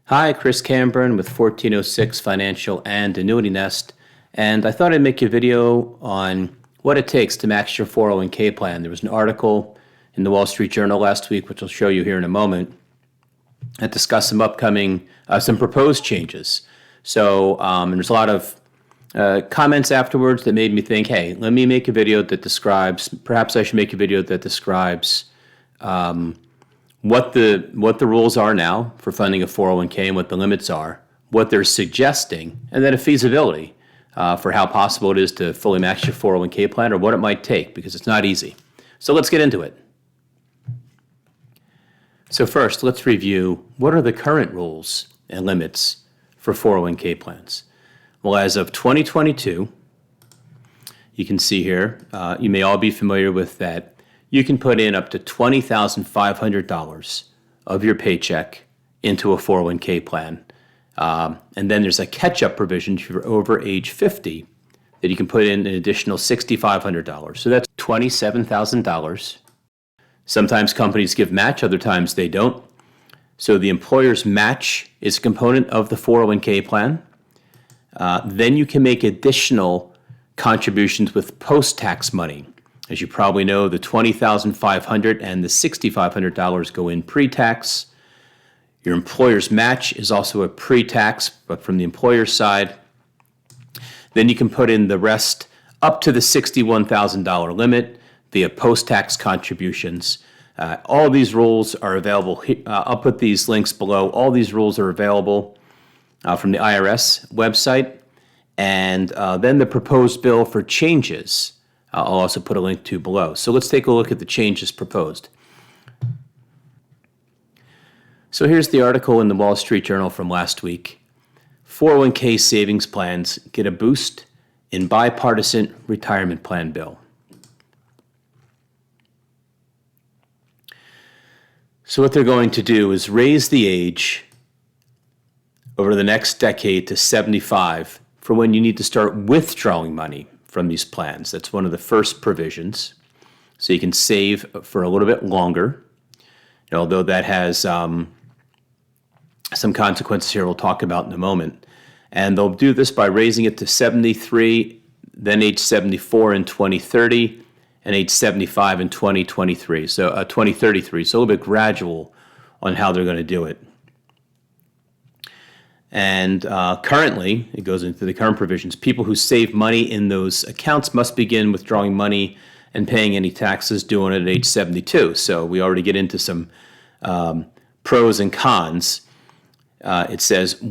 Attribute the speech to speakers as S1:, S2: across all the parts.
S1: Hi, Chris Camburn with 1406 Financial and Annuity Nest, and I thought I'd make a video on what it takes to max your 401k plan. There was an article in the Wall Street Journal last week, which I'll show you here in a moment, that discussed some some proposed changes. And there's a lot of comments afterwards that made me think, hey, let me make a video that describes, perhaps I should make a video that describes what the rules are now for funding a 401k and what the limits are, what they're suggesting, and then a feasibility for how possible it is to fully max your 401k plan or what it might take, because it's not easy. So let's get into it. So first, let's review what are the current rules and limits for 401k plans. Well, as of 2022, you can see here, you may all be familiar with that. You can put in up to $20,500 of your paycheck into a 401k plan. And then there's a catch-up provision if you're over age 50 that you can put in an additional $6,500. So that's $27,000. Sometimes companies give match, other times they don't. So the employer's match is a component of the 401k plan. Then you can make additional contributions with post-tax money. As you probably know, the $20,500 and the $6,500 go in pre-tax. Your employer's match is also a pre-tax, but from the employer's side. Then you can put in the rest up to the $61,000 limit via post-tax contributions. All of these rules are available. I'll put these links below. All these rules are available from the IRS website. And then the proposed bill for changes, I'll also put a link to below. So let's take a look at the changes proposed. So here's the article in the Wall Street Journal from last week. 401k savings plans get a boost in bipartisan retirement plan bill. So what they're going to do is raise the age over the next decade to 75 for when you need to start withdrawing money from these plans. That's one of the first provisions. So you can save for a little bit longer, although that has some consequences here we'll talk about in a moment. And they'll do this by raising it to 73, then age 74 in 2030, and age 75 in 2023. So 2033. So a little bit gradual on how they're going to do it. And currently, it goes into the current provisions, people who save money in those accounts must begin withdrawing money and paying any taxes due on it at age 72. So we already get into some pros and cons. It says,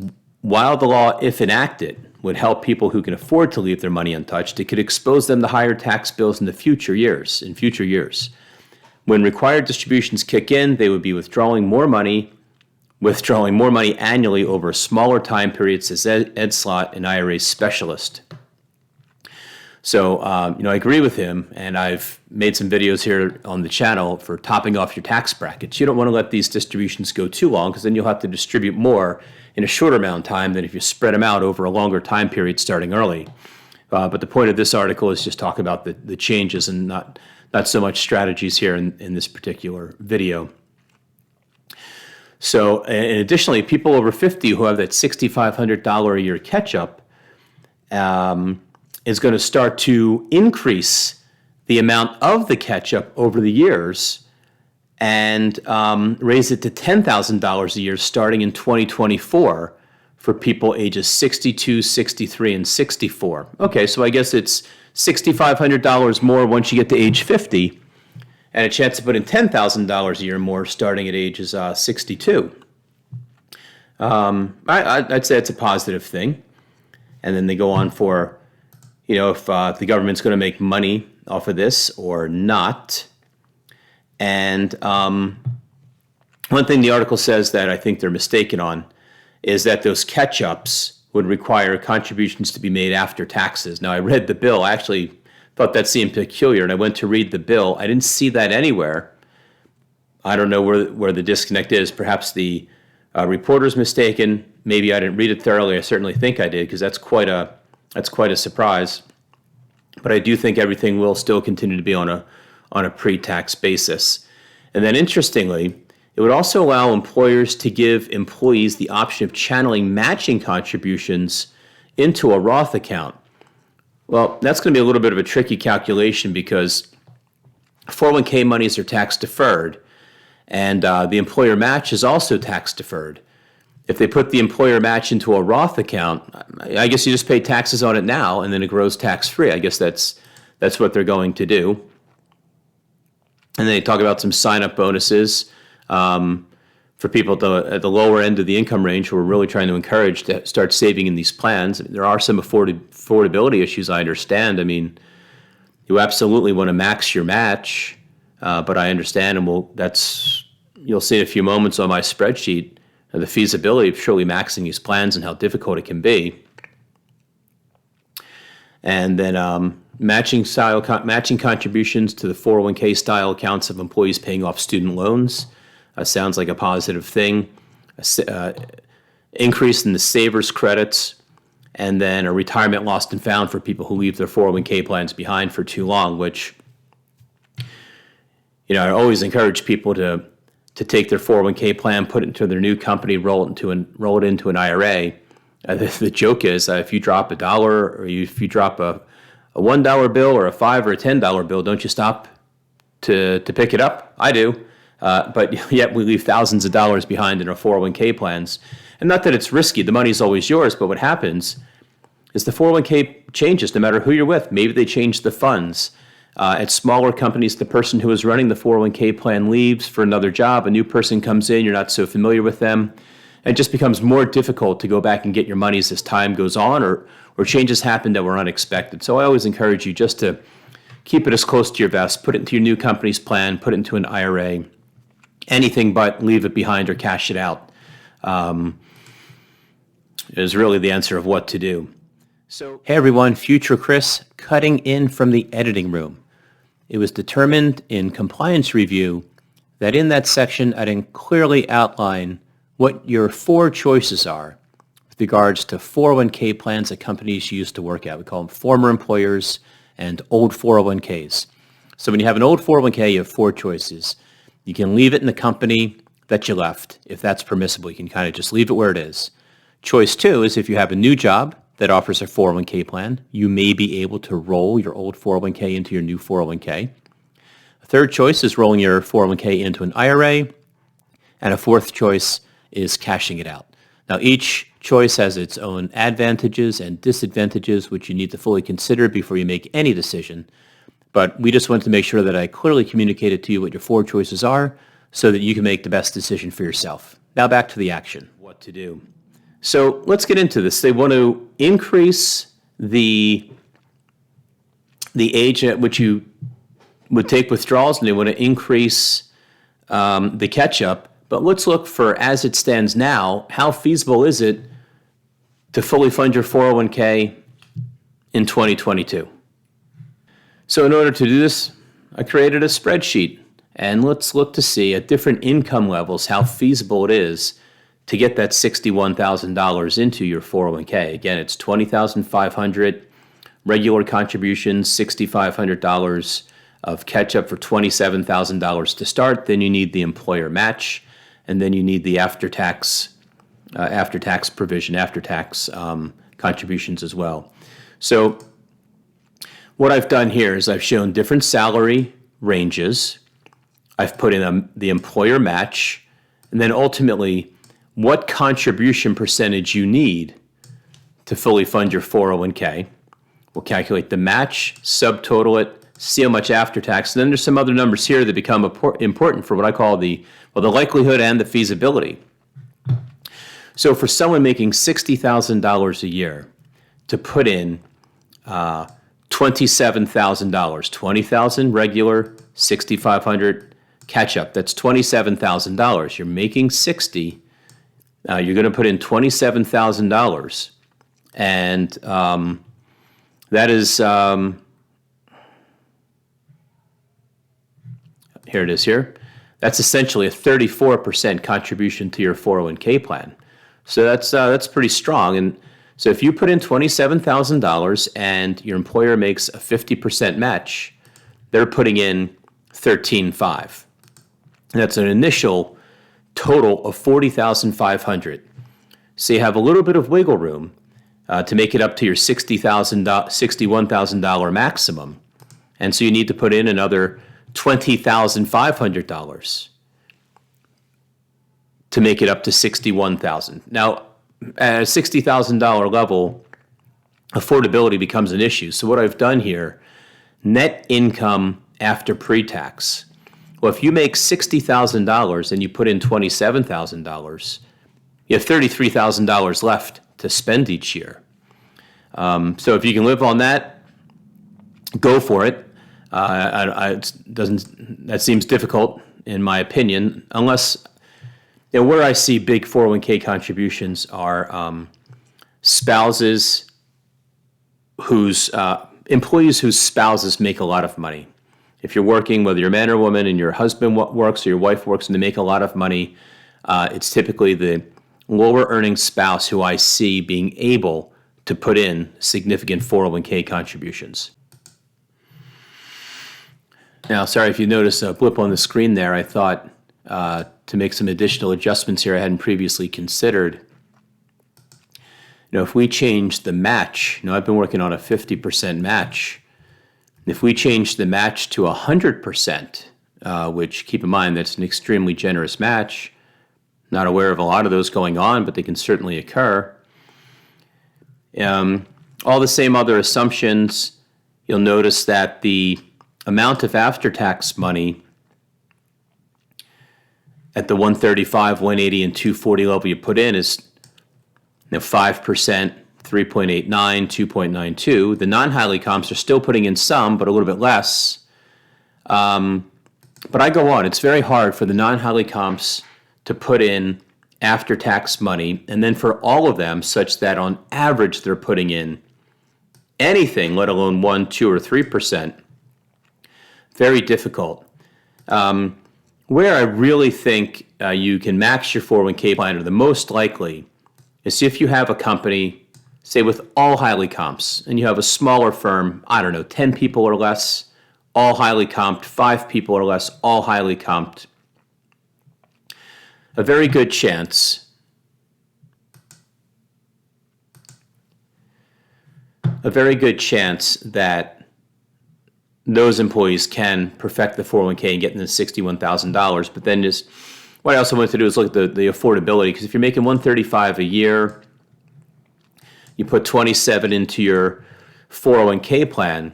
S1: while the law, if enacted, would help people who can afford to leave their money untouched, it could expose them to higher tax bills in future years. When required distributions kick in, they would be withdrawing more money annually over a smaller time period, says Ed Slott, an IRA specialist. So, I agree with him, and I've made some videos here on the channel for topping off your tax brackets. You don't want to let these distributions go too long, because then you'll have to distribute more in a shorter amount of time than if you spread them out over a longer time period starting early. But the point of this article is just talk about the changes and not so much strategies here in this particular video. So, and additionally, people over 50 who have that $6,500 a year catch-up is going to start to increase the amount of the catch-up over the years and raise it to $10,000 a year starting in 2024 for people ages 62, 63, and 64. Okay, so I guess it's $6,500 more once you get to age 50, and a chance to put in $10,000 a year more starting at ages 62. I'd say it's a positive thing. And then they go on for, if the government's going to make money off of this or not. And one thing the article says that I think they're mistaken on is that those catch-ups would require contributions to be made after taxes. Now, I read the bill. I actually thought that seemed peculiar, and I went to read the bill. I didn't see that anywhere. I don't know where the disconnect is. Perhaps the reporter's mistaken. Maybe I didn't read it thoroughly. I certainly think I did, because that's quite a surprise. But I do think everything will still continue to be on a pre-tax basis. And then interestingly, It would also allow employers to give employees the option of channeling matching contributions into a Roth account. Well, that's going to be a little bit of a tricky calculation because 401k monies are tax deferred, and the employer match is also tax deferred. If they put the employer match into a Roth account, I guess you just pay taxes on it now, and then it grows tax-free. I guess that's what they're going to do. And they talk about some sign-up bonuses for people at the lower end of the income range who are really trying to encourage to start saving in these plans. There are some affordability issues, I understand. I mean, you absolutely want to max your match, but I understand, and you'll see in a few moments on my spreadsheet the feasibility of surely maxing these plans and how difficult it can be. And then matching contributions to the 401k style accounts of employees paying off student loans sounds like a positive thing. Increase in the savers credits, and then a retirement lost and found for people who leave their 401k plans behind for too long, which, I always encourage people to take their 401k plan, put it into their new company, roll it into an IRA. The joke is if you drop $1 or if you drop a $1 bill or a $5 or a $10 bill, don't you stop to pick it up? I do. But yet we leave thousands of dollars behind in our 401k plans. And not that it's risky, the money's always yours, but what happens is the 401k changes no matter who you're with. Maybe they change the funds. At smaller companies, the person who is running the 401k plan leaves for another job. A new person comes in, you're not so familiar with them. It just becomes more difficult to go back and get your monies as time goes on, or changes happen that were unexpected. So I always encourage you just to keep it as close to your vest, put it into your new company's plan, put it into an IRA. Anything but leave it behind or cash it out is really the answer of what to do. So, hey everyone, Future Chris cutting in from the editing room. It was determined in compliance review that in that section I'd clearly outline what your 4 choices are with regards to 401k plans that companies use to work at. We call them former employers and old 401ks. So when you have an old 401k, you have 4 choices. You can leave it in the company that you left, if that's permissible. You can kind of just leave it where it is. Choice 2 is if you have a new job that offers a 401k plan, you may be able to roll your old 401k into your new 401k. A third choice is rolling your 401k into an IRA. And a fourth choice is cashing it out. Now, each choice has its own advantages and disadvantages, which you need to fully consider before you make any decision. But we just wanted to make sure that I clearly communicated to you what your 4 choices are so that you can make the best decision for yourself. Now back to the action. What to do. So let's get into this. They want to increase the age at which you would take withdrawals, and they want to increase the catch-up. But let's look for, as it stands now, how feasible is it to fully fund your 401k in 2022? So in order to do this, I created a spreadsheet, and let's look to see at different income levels how feasible it is to get that $61,000 into your 401k. Again, it's $20,500 regular contributions, $6,500 of catch-up for $27,000 to start. Then you need the employer match, and then you need the after-tax provision, after-tax contributions as well. So what I've done here is I've shown different salary ranges. I've put in the employer match, and then ultimately what contribution percentage you need to fully fund your 401k. We'll calculate the match, subtotal it, see how much after tax. And then there's some other numbers here that become important for what I call the likelihood and the feasibility. So for someone making $60,000 a year to put in $27,000, $20,000 regular, $6,500 catch up, that's $27,000. You're making $60,000. You're going to put in $27,000, and that is, here it is here. That's essentially a 34% contribution to your 401k plan. So that's pretty strong. And so if you put in $27,000 and your employer makes a 50% match, they're putting in $13,500. That's an initial total of $40,500. So you have a little bit of wiggle room to make it up to your $61,000 maximum. And so you need to put in another $20,500 to make it up to $61,000. Now, at a $60,000 level, affordability becomes an issue. So what I've done here, net income after pre-tax. Well, if you make $60,000 and you put in $27,000, you have $33,000 left to spend each year. So if you can live on that, go for it. That seems difficult in my opinion, unless, where I see big 401k contributions are spouses whose employees whose spouses make a lot of money. If you're working, whether you're a man or woman, and your husband works or your wife works and they make a lot of money, it's typically the lower earning spouse who I see being able to put in significant 401k contributions. Now, sorry if you notice a blip on the screen there. I thought to make some additional adjustments here I hadn't previously considered. If we change the match, I've been working on a 50% match. If we change the match to 100%, which keep in mind that's an extremely generous match, not aware of a lot of those going on, but they can certainly occur. All the same other assumptions, you'll notice that the amount of after-tax money at the 135, 180, and 240 level you put in is 5%, 3.89, 2.92. The non-highly comps are still putting in some, but a little bit less. But I go on. It's very hard for the non-highly comps to put in after-tax money, and then for all of them, such that on average they're putting in anything, let alone 1%, 2%, or 3%. Very difficult. Where I really think you can max your 401k plan, or the most likely, is if you have a company, say with all highly comps, and you have a smaller firm, 10 people or less, all highly comped, 5 people or less, all highly comped. A very good chance that those employees can perfect the 401k and get into $61,000. But then just what I also wanted to do is look at the affordability, because if you're making $135 a year, you put 27 into your 401k plan,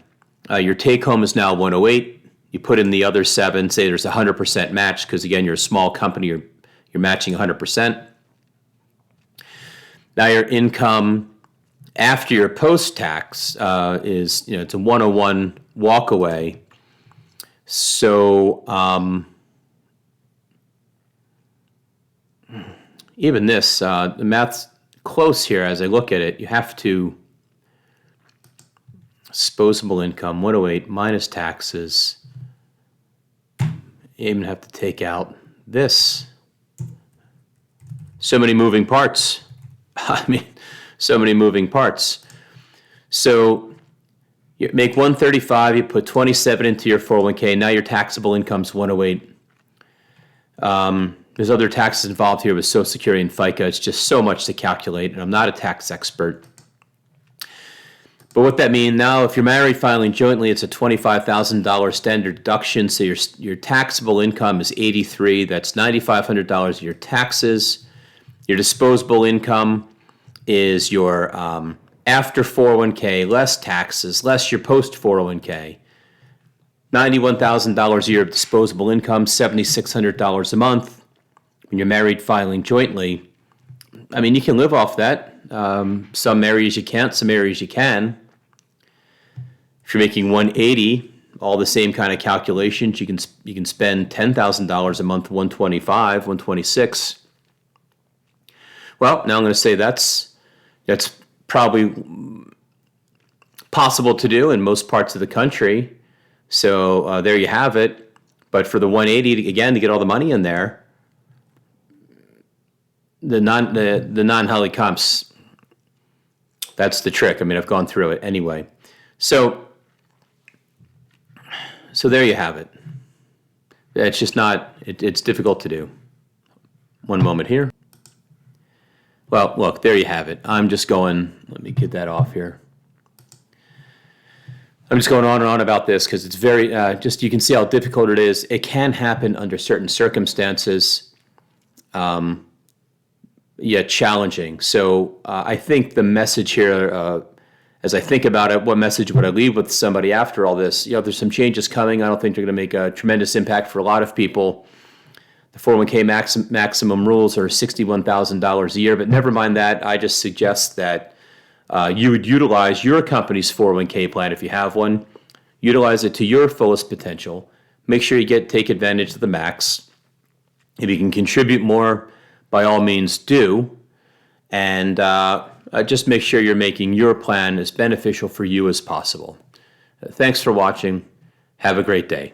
S1: your take home is now 108. You put in the other 7, say there's a 100% match, because again, you're a small company, you're matching 100%. Now your income after your post-tax is, it's a 101 walk away. So even this, the math's close here as I look at it. You have to, disposable income, 108 minus taxes. You even have to take out this. So many moving parts. So many moving parts. So you make 135, you put 27 into your 401k, now your taxable income's 108. There's other taxes involved here with Social Security and FICA. It's just so much to calculate, and I'm not a tax expert. But what that means now, if you're married filing jointly, it's a $25,000 standard deduction. So your taxable income is $83,000. That's $9,500 of your taxes. Your disposable income is your after 401k, less taxes, less your post 401k. $91,000 a year of disposable income, $7,600 a month. When you're married filing jointly, you can live off that. Some areas you can't, some areas you can. If you're making 180, all the same kind of calculations, you can spend $10,000 a month, 125, 126. Well, now I'm going to say that's probably possible to do in most parts of the country. So there you have it. But for the 180, again, to get all the money in there, the non-highly comps, that's the trick. I've gone through it anyway. So there you have it. It's just not, it's difficult to do. One moment here. Well, look, there you have it. I'm just going, let me get that off here. I'm just going on and on about this because it's very, just you can see how difficult it is. It can happen under certain circumstances, yet challenging. So I think the message here, as I think about it, what message would I leave with somebody after all this? There's some changes coming. I don't think they're going to make a tremendous impact for a lot of people. The 401k maximum rules are $61,000 a year, but never mind that. I just suggest that you would utilize your company's 401k plan if you have one. Utilize it to your fullest potential. Make sure you take advantage of the max. If you can contribute more, by all means do. And just make sure you're making your plan as beneficial for you as possible. Thanks for watching. Have a great day.